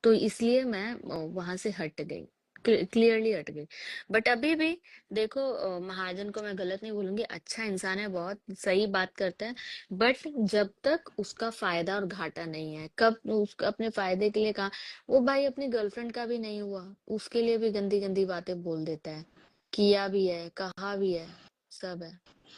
तो इसलिए मैं वहां से हट गई, क्लियरली हट गई। बट अभी भी देखो, महाजन को मैं गलत नहीं बोलूंगी, अच्छा इंसान है, बहुत सही बात करता है। बट जब तक उसका फायदा और घाटा नहीं है, कब उसका अपने फायदे के लिए कहा, वो भाई अपनी गर्लफ्रेंड का भी नहीं हुआ, उसके लिए भी गंदी गंदी बातें बोल देता है, किया भी है, कहा भी है, सब है।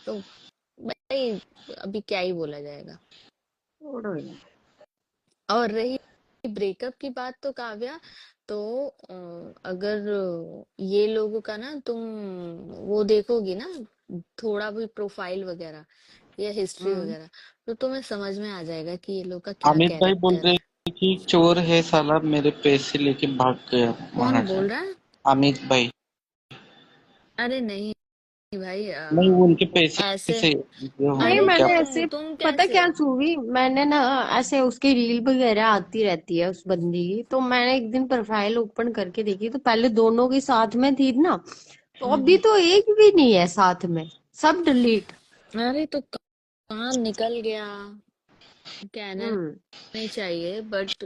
तो भाई अभी क्या ही बोला जाएगा। छोड़ो यार। और रही ब्रेकअप की बात, तो काव्या, तो अगर ये लोगों का ना तुम वो देखोगी ना, थोड़ा भी प्रोफाइल वगैरह या हिस्ट्री हम्म। वगैरह, तो तुम्हें समझ में आ जाएगा कि ये लोग का क्या अमित भाई बोल कैरेक्टर रहे है। हैं कि चोर है साला, मेरे पैसे लेके भाग गया कौन महाजन। बोल रहा है? अमित भाई। अरे नहीं भाई, नहीं, वो उनके पैसे ऐसे, से जो नहीं, होंगे अरे क्या मैंने पता। ऐसे, तुम पता कैसे? क्या चूवी, मैंने ना ऐसे उसकी रील वगैरह आती रहती है उस बंदी की, तो मैंने एक दिन प्रोफाइल ओपन करके देखी, तो पहले दोनों की साथ में थी ना, तो अभी हम्म। तो एक भी नहीं है साथ में, सब डिलीट। अरे तो कहाँ निकल गया, कहना हम्म। नहीं चाहिए, बट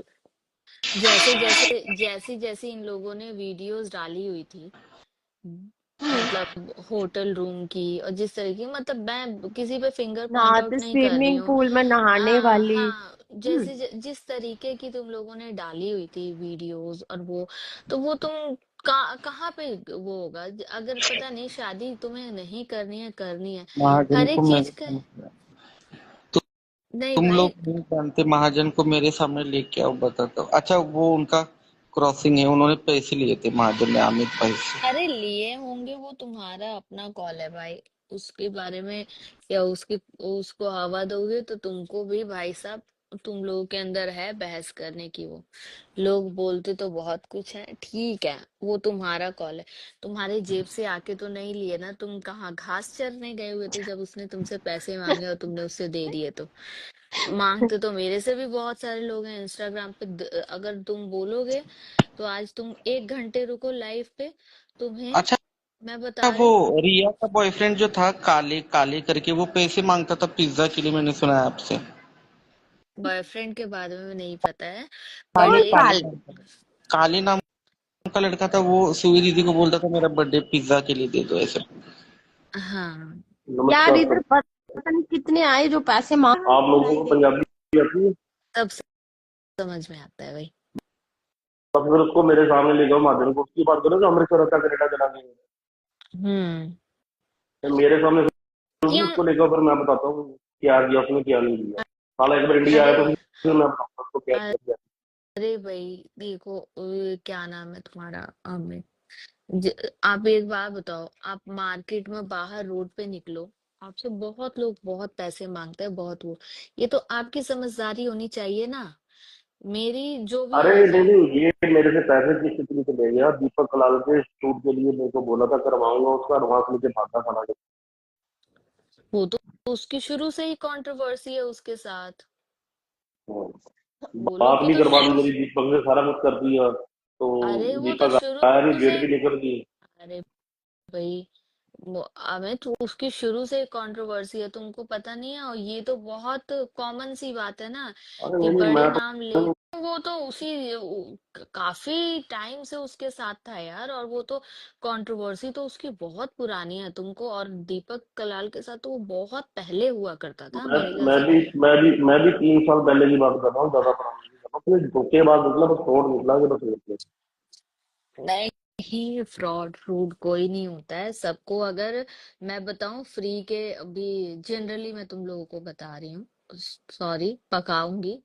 जैसे जैसे जैसी जैसी इन लोगों ने वीडियोस डाली हुई थी, हम्म। मतलब होटल रूम की, और जिस तरह की, मतलब मैं किसी पे फिंगर पॉइंट ना आउट तो नहीं कर रही स्विमिंग हूँ। पूल में नहाने वाली। हाँ, हम्म। जैसे जिस तरीके की तुम लोगों ने डाली हुई थी वीडियोस, और वो, तो वो तुम कहाँ पे वो होगा, अगर पता नहीं शादी तुम्हें नहीं करनी है, करनी है, महाजन हर को एक चीज मैंने का। समझ गया। तो नहीं तुम लोग भाई, नहीं जानते, महाजन को मेरे सामने लेके आओ, बताता हूँ। अच्छा, वो उनका क्रॉसिंग है, उन्होंने पैसे लिए थे महाजन ने अमित भाई से। अरे लिए होंगे, वो तुम्हारा अपना कॉल है भाई, उसके बारे में या उसकी उसको हवा दोगे तो तुमको भी भाई साहब, तुम लोगों के अंदर है बहस करने की वो। लोग बोलते तो बहुत कुछ है, ठीक है, वो तुम्हारा कॉल है। तुम्हारे जेब से आके तो नहीं लिए ना, तुम कहाँ घास चरने गए हुए थे जब उसने तुमसे पैसे मांगे और तुमने उससे दे दिए? तो मांगते तो मेरे से भी बहुत सारे लोग हैं इंस्टाग्राम पे, अगर तुम बोलोगे तो आज तुम 1 घंटे रुको लाइव पे, तुम्हें अच्छा, मैं बता वो रही हूँ। रिया का बॉयफ्रेंड जो था, काले काले करके, वो पैसे मांगता था पिज्जा के लिए, मैंने सुना है आपसे। बॉयफ्रेंड के बारे में नहीं पता है, बट काले कौन एक, काले काल? नाम का, काले नाम का लड़का था, वो सुई दीदी को बोलता था मेरा बर्थडे पिज्जा के लिए दे दो, ऐसे। हाँ, यार नमस्कार इधर सर। पता नहीं कितने आए जो पैसे मांग आप लोगों सुनाई को दे रहे हैं। पंजाबी आती है? तब समझ में आता है भाई। तो फिर उसको मेरे सामने ले जाओ, माध्यम को उसकी बात करो जो अमृतसर होता कनेडा चला गया। हम्म। फिर मेरे सामने फिर क्यों? उसको ले जाओ, फिर मैं बताता हूँ क्या किया उसने, क्या नहीं किया। साला एक बार इंडिया आया अरे, तो फिर मैं बताऊंगा उसको क्या किया। अरे भाई देखो, क्या नाम है तुम्हारा, अमित, आप एक बात बताओ, आप मार्केट में बाहर रोड पे निकलो, आपसे बहुत लोग बहुत पैसे मांगते हैं, बहुत वो, ये तो आपकी समझदारी होनी चाहिए ना। मेरी जो भी अरे एज नहीं है, नहीं, ये मेरे से पैसे की स्थिति से ले गया, दीपक कलाल के शूट के लिए मेरे को बोला था करवाऊंगा, उसका एडवांस लेके भागा साला। वो तो उसकी शुरू से ही कंट्रोवर्सी है उसके साथ, वो लोग बात की भी तो करवा दी शुरू मेरी, से, दीपक ने सारा कुछ कर दिया, तो अरे वो तो दीपक आया नहीं, शुरू से, डेट भी लेकर दी। अरे भाई, वो अमित, उसकी शुरू से कंट्रोवर्सी है, तुमको पता नहीं है? और ये तो बहुत कॉमन सी बात है ना, अरे कि नहीं नहीं, बड़े मैं नाम ले, तो वो तो काफी टाइम से उसके साथ था यार, और वो तो कंट्रोवर्सी तो उसकी बहुत पुरानी है, तुमको और दीपक कलाल के साथ तो वो बहुत पहले हुआ करता था मैं मेरे ख्याल मैं से। भी मैं भी मैं भी 3 साल पहले की बात कर रहा हूँ, ज्यादा पुरानी नहीं कर रहा हूँ। फिर धोखेबाज निकला, बस फ्रॉड निकला कि बस निकले। नहीं, फ्रॉड फ्रूड कोई नहीं होता है सबको, अगर मैं बताऊं फ्री के, अभी जनरली मैं तुम लोगों को बता रही हूँ, सॉरी पकाऊंगी,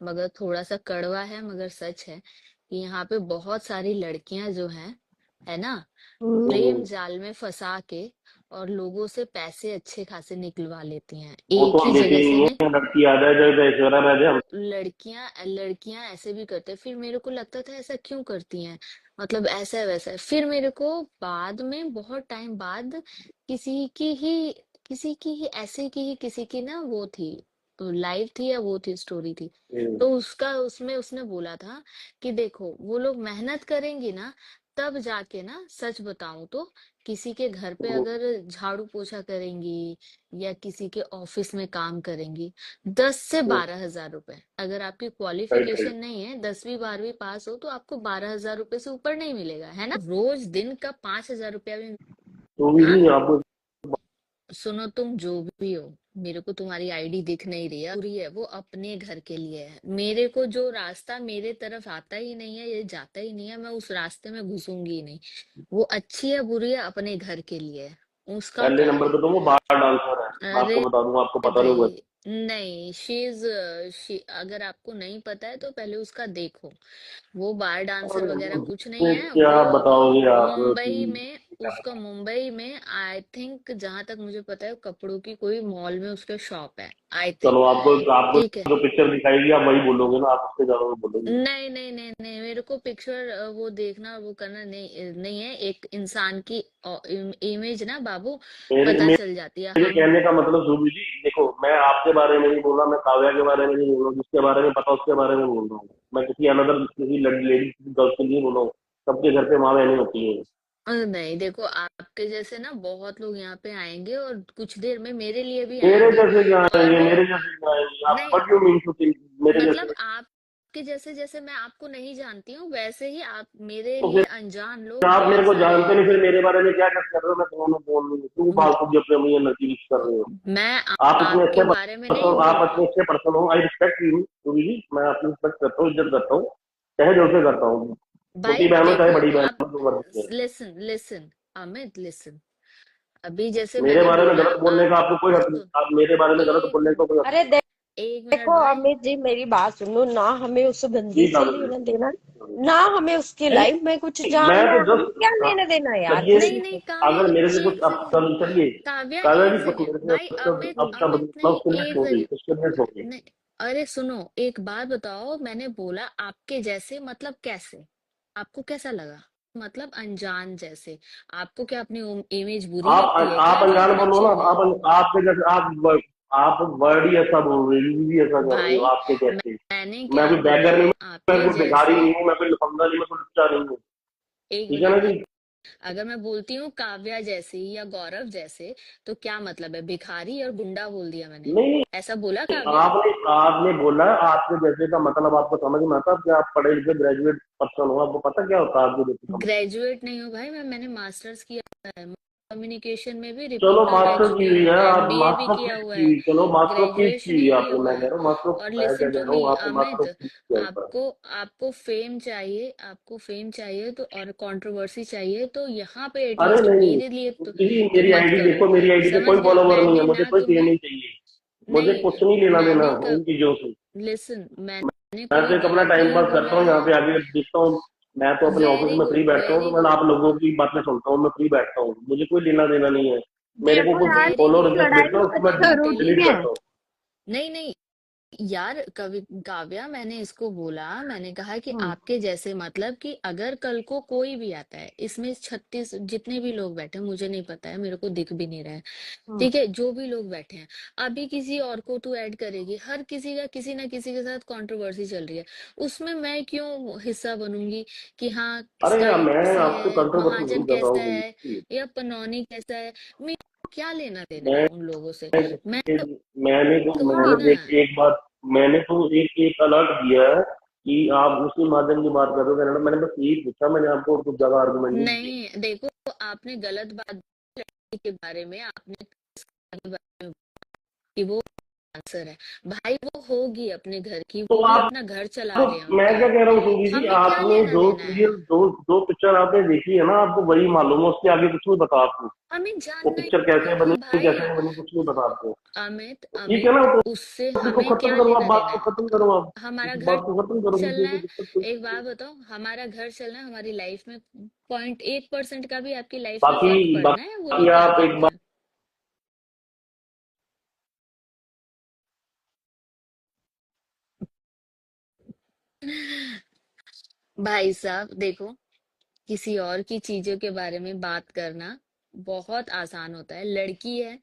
मगर थोड़ा सा कड़वा है मगर सच है, कि यहाँ पे बहुत सारी लड़कियां जो हैं, है ना, प्रेम हम्म। जाल में फंसा के और लोगों से पैसे अच्छे खासे निकलवा लेती हैं वो एक तो ही हम देखे जगह से नहीं नहीं। है, लड़की आ जाए चाहे ऐश्वर्या रह जाए, हम। लड़कियां लड़कियां ऐसे भी करते हैं, फिर मेरे को लगता था ऐसा क्यों करती हैं, मतलब ऐसा है वैसा है, फिर मेरे को बाद में बहुत टाइम बाद किसी की ही किसी की ही ऐसे की ही किसी की ना वो थी, लाइव थी या वो थी स्टोरी थी, हम्म। तो उसका उसमें उसने बोला था कि देखो वो लोग मेहनत करेंगी ना, तब जाके ना, सच बताऊं तो, किसी के घर पे हम्म, अगर झाड़ू पोछा करेंगी या किसी के ऑफिस में काम करेंगी, 10 से 12 हजार रुपए। अगर आपकी राइट क्वालिफिकेशन राइट। नहीं है, 10वीं 12वीं पास हो, तो आपको 12 हजार रुपए से ऊपर नहीं मिलेगा, है ना? रोज दिन का 5 हजार रुपया भी। तो भी हाँ, जी आपको सुनो, तुम जो भी हो, मेरे को तुम्हारी आईडी दिख नहीं रही है, बुरी है वो अपने घर के लिए है। मेरे को जो रास्ता मेरे तरफ आता ही नहीं है, ये जाता ही नहीं है, मैं उस रास्ते में घुसूंगी ही नहीं। वो अच्छी है बुरी है, अपने घर के लिए है। उसका पहले क्या नंबर है? पे तो वो बार डांसर है। मैं अरे आपको बता दूंगा, आपको पता नहीं होगा। भाई, नहीं, अगर आपको नहीं पता है तो पहले उसका देखो। वो बार डांसर और वगैरह कुछ नहीं उसमें है क्या वो। बताओगे आप मुंबई कि में, उसका मुंबई में आई थिंक, जहां तक मुझे पता है, कपड़ों की कोई मॉल में उसका शॉप है, आई चलो थिंक। आपको आपको ठीक है। जो पिक्चर दिखाएगी आप वही बोलोगे ना, आप उससे ज्यादा नहीं बोलोगे। नहीं नहीं नहीं नहीं, मेरे को पिक्चर वो देखना और वो करना नहीं नहीं है। एक इंसान की इमेज ना बाबू मेरे पता चल जाती है। मेरे हम कहने का मतलब जूबी जी, देखो मैं आपके बारे में नहीं बोल रहा, मैं काव्या के बारे में नहीं बोल रहा हूँ, जिसके बारे में पता उसके बारे में बोल रहा हूँ। मैं किसी अनदर किसी लेडी गर्ल्स के लिए बोल रहा हूँ। सबके घर पे माँ बहनें होती है। नहीं, देखो, आपके जैसे ना बहुत लोग यहाँ पे आएंगे और कुछ देर में मेरे लिए भी मेरे आएंगे। जैसे क्या और आएंगे, वो, मेरे जैसे क्या आएंगे, आप नहीं, what you mean to think मेरे मतलब जैसे। आपके जैसे, जैसे मैं आपको नहीं जानती हूँ, वैसे ही आप मेरे तो लिए फिर अनजान लोग आप मेरे बहुत को सारे जानते हैं। नहीं, फिर मेरे बारे में क्या क्या कर रहे हो, मैं फोन फोन नहीं क्यों म- फालतू की अपनी अपनी एनर्जी यूज कर रहे हो। मैं आप इतने अच्छे आपके बारे में नहीं पर्सन, बोल आप रही इतने हूँ। अच्छे पर्सन हो, आई रिस्पेक्ट यू टूबी जी, मैं आपकी रिस्पेक्ट करता हूँ, इज्जत करता हूँ, तहे दिल से करता हूँ। भाई छोटी बहन हो चाहे देखो, बड़ी बहन आप हो, जो मर्जी है। Listen listen, Amit listen. अभी जैसे मेरे मैंने बारे में बोला, गलत बोलने का आप आपको कोई हक नहीं, आप मेरे बारे में गलत एक बोलने का मिनट, कोई हक अरे नहीं। एक देखो मिनट भाई। अमित जी, मेरी बात सुनो ना, हमें उस बंदी जी से कागज लेना देना, ना हमें उसकी नहीं, लाइफ में कुछ मैं जानना तो है, हमें क्या लेना देना है जस्ट यार चलिए, किसी नहीं से। नहीं, काव्या, अगर मेरे से कुछ एक अब सेकेंड। चलिए, काव्या, काव्या एक जी कुछ सेकेंड मेरे से भाई। अमित, अब तब अमित मैं नहीं, उसके नेक्स्ट एक हो गई, सेकेंड। उसके नेक्स्ट हो गई। नहीं, अरे सुनो, एक बात बताओ, मैंने बोला आपके जैसे मतलब कैसे? आपको कैसा लगा? मतलब अनजान जैसे? आपको क्या अपनी इमेज बुरी लगती है आप क्या, जो अनजान इतने बोलो अच्छे ना, हैं? आपके जैसे आप वर्ड ही ऐसा बोल रहे हो, यूज ही ऐसा कर रहे हो, भाई, आपके जैसे। मैंने मैं क्या कोई बैगर बोला? नहीं हूँ, मैं आपके कोई भिखारी जैसे। नहीं हूँ, मैं कोई लफंगा नहीं, मैं कोई लुच्चा नहीं हूँ। एक ठीक है ना मिनट, जी। अगर मैं बोलती हूँ काव्या जैसी या गौरव जैसे, तो क्या मतलब है? भिखारी और गुंडा बोल दिया मैंने? नहीं नहीं, ऐसा बोला काव्या? आपने बोला आपके जैसे का मतलब आपको समझ में आता है कि आप पढ़े लिखे ग्रेजुएट पर्सन हो, आपको पता क्या होता है आपके जैसे का मतलब। ग्रेजुएट नहीं हूँ भाई, मैंने मास्टर्स किया है कम्युनिकेशन में भी, चलो रिपोर्टर रह मास्टर की चुकी हुई हूँ, है, आप एमबीए भी मास्टर किया किस हुआ की है। हुई, चलो मास्टर किस की ग्रेजुएशन हुई ही आपने, किया हुआ मैं कह है। रहा हूँ मास्टर, और मैं क्या लिसन कह टू रहा मी हूँ आपको अमित, मास्टर किस की होता है। आपको आपको फेम चाहिए, आपको फेम चाहिए तो, और कंट्रोवर्सी चाहिए तो यहाँ पे अरे एटलीस्ट नहीं, मेरे लिए जी तो मेरी मत आईडी करो। देखो, मेरी आईडी पे समझ कोई गए? फॉलोवर नहीं है, मैंने मुझे ना कोई फेम तुम्हें, नहीं चाहिए, मुझे नहीं, कुछ नहीं लेना देना मैंने उन कब, चीजों से। लिसन, मैंने मैं तो कोई एक अपना गलत टाइम नहीं पास करता बोला हूँ, यहाँ है। पे आगे देखता हूँ। मैं तो अपने ऑफिस वेरी में फ्री गुड, बैठता हूँ, वेरी तो मैं गुड, आप लोगों की बातें सुनता हूँ, मैं फ्री बैठता हूँ, मुझे कोई लेना देना नहीं है। मेरे को देखो कुछ यार, वेरी फॉलो गुड। रिक्वेस्ट लड़ाई भेजता भी हूँ, उसको मैं बहुत अभी जरूरी टेली, डिलीट है। करता हूँ। नहीं नहीं यार, कवि काव्या, मैंने इसको बोला, मैंने कहा कि हम्म। आपके जैसे मतलब कि अगर कल को कोई भी आता है, इसमें 36 जितने भी लोग बैठे हैं, मुझे नहीं पता है, मेरे को दिख भी नहीं रहा है। हम्म। ठीक है, जो भी लोग बैठे हैं, अभी किसी और को तू ऐड करेगी, हर किसी का किसी ना किसी के साथ कंट्रोवर्सी चल रही है, उसमें मैं क्यों हिस्सा बनूंगी कि हाँ अरे यार, स्टाइल मैं कैसी आपसे है, कंट्रोवर्सी नहीं महाजन कर रहा कैसा हूँ है, भाई। या पनौनी कैसा है, मेरे को क्या लेना देना है मैं उन लोगों से? मैं मैं तो हाँ। कहूंगी मैंने ना। एक बात, मैंने तो एक अलर्ट दिया है कि आप उसी माध्यम की बात कर रहे हो कनाडा, मैंने बस यही पूछा, मैंने आपको और कुछ ज्यादा आर्गुमेंट नहीं दिए। नहीं, देखो, आपने गलत बात बोली लड़की के बारे में, आपने इसके बारे में कि वो आंसर है। भाई, वो होगी अपने घर की, तो वो भी आप, अपना घर चला रहे हैं तो मैं उनका। क्या कह रहा हूँ सूजी जी, हमें क्या आपने लेना जो देना सीरियल है? दो पिक्चर आपने देखी है ना, आपको वही मालूम है, उसके आगे कुछ नहीं पता आपको। हमें वो जानना पिक्चर ही कैसे नहीं बनी, भाई। कैसे नहीं बनी, कुछ नहीं पता आपको। अमित, तो ठीक है ना, अमित, तो उससे टॉपिक को हमें खत्म क्या करो, आप लेना बात देना को है? खत्म करो, आप हमारा घर बात को खत्म करो, मुझे चलना कोई है। दिक्कत कोई एक नहीं बात है। बताओ, हमारा घर चलना है, हमारी लाइफ में 0.1% का भी आपकी लाइफ में बाकी फर्क पड़ना है, वो भी बाकी क्या आप एक कहते बार, हैं? भाई साहब देखो, किसी और की चीजों के बारे में बात करना बहुत आसान होता है। लड़की है,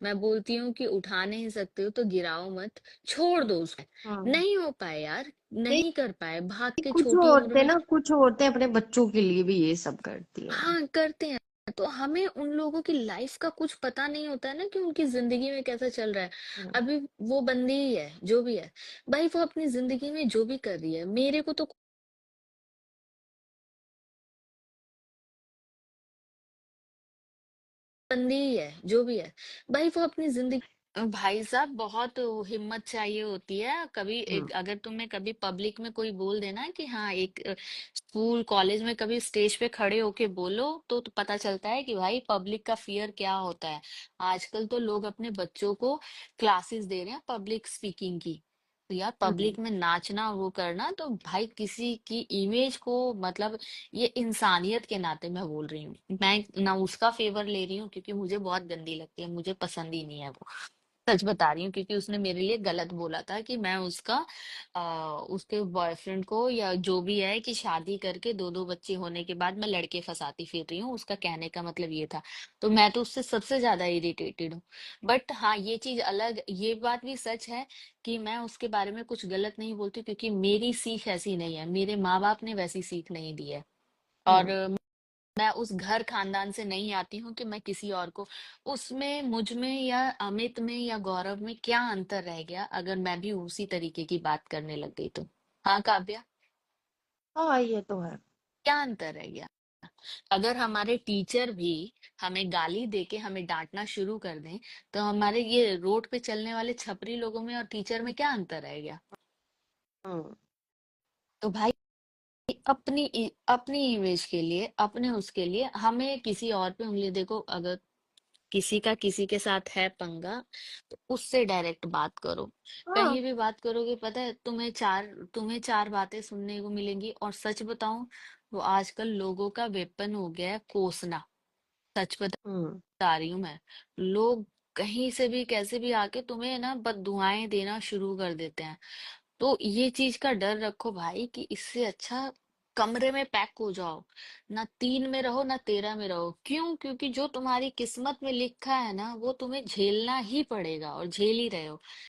मैं बोलती हूँ कि उठा नहीं सकते हो तो गिराओ मत, छोड़ दो उसको। हाँ, नहीं हो पाए यार, नहीं, नहीं कर पाए, भाग के कुछ छोटी उम्र औरतें में। ना, कुछ औरतें अपने बच्चों के लिए भी ये सब करती हैं। हाँ, करते हैं। तो हमें उन लोगों की लाइफ का कुछ पता नहीं होता है ना, कि उनकी जिंदगी में कैसा चल रहा है। हम्म, अभी वो बंदी ही है जो भी है, भाई वो अपनी जिंदगी में जो भी कर रही है, मेरे को तो बंदी ही है जो भी है, भाई वो अपनी जिंदगी। भाई साहब, बहुत हिम्मत चाहिए होती है। कभी हम्म, अगर तुम्हें कभी पब्लिक में कोई बोल देना कि हाँ, एक स्कूल कॉलेज में कभी स्टेज पे खड़े होके बोलो, तो पता चलता है कि भाई पब्लिक का फियर क्या होता है। आजकल तो लोग अपने बच्चों को क्लासेस दे रहे हैं पब्लिक स्पीकिंग की। तो यार, हम्म। पब्लिक में नाचना वो करना तो भाई किसी की इमेज को, मतलब ये इंसानियत के नाते मैं बोल रही हूँ। मैं ना उसका फेवर ले रही हूँ, क्योंकि मुझे बहुत गंदी लगती है, मुझे पसंद ही नहीं है वो। सच बता रही हूँ, क्योंकि उसने मेरे लिए गलत बोला था कि मैं उसका उसके बॉयफ्रेंड को या जो भी है, कि शादी करके दो दो बच्चे होने के बाद मैं लड़के फंसाती फिर रही हूँ, उसका कहने का मतलब ये था। तो मैं तो उससे सबसे ज्यादा इरिटेटेड हूँ। बट हाँ, ये चीज अलग, ये बात भी सच है कि मैं उसके बारे में कुछ गलत नहीं बोलती, क्योंकि मेरी सीख ऐसी नहीं है, मेरे माँ बाप ने वैसी सीख नहीं दी है। और हम्म। मैं उस घर खानदान से नहीं आती हूँ कि मैं किसी और को, उसमें मुझ में या अमित में या गौरव में क्या अंतर रह गया अगर मैं भी उसी तरीके की बात करने लग गई तो। हाँ काव्या, हाँ, ये तो है। क्या अंतर रह गया? अगर हमारे टीचर भी हमें गाली देके हमें डांटना शुरू कर दें, तो हमारे ये रोड पे चलने वाले छपरी लोगों में और टीचर में क्या अंतर रह गया? हम्म, तो भाई, अपनी इमेज के लिए, अपने उसके लिए हमें किसी और पे उंगली, देखो अगर किसी का किसी के साथ है पंगा, तो उससे डायरेक्ट बात करो। हाँ। कहीं भी बात करोगे, पता है तुम्हें चार बातें सुनने को मिलेंगी। और सच बताऊं, वो आजकल लोगों का वेपन हो गया है कोसना। सच हम्म। बता रही हूँ मैं। लोग कहीं से भी कैसे भी आके तुम्हें ना बददुआएं देना शुरू कर देते हैं। तो ये चीज का डर रखो भाई, कि इससे अच्छा कमरे में पैक हो जाओ, ना 3 में रहो ना 13 में रहो। क्यों? क्योंकि जो तुम्हारी किस्मत में लिखा है ना, वो तुम्हें झेलना ही पड़ेगा और झेल ही रहे हो।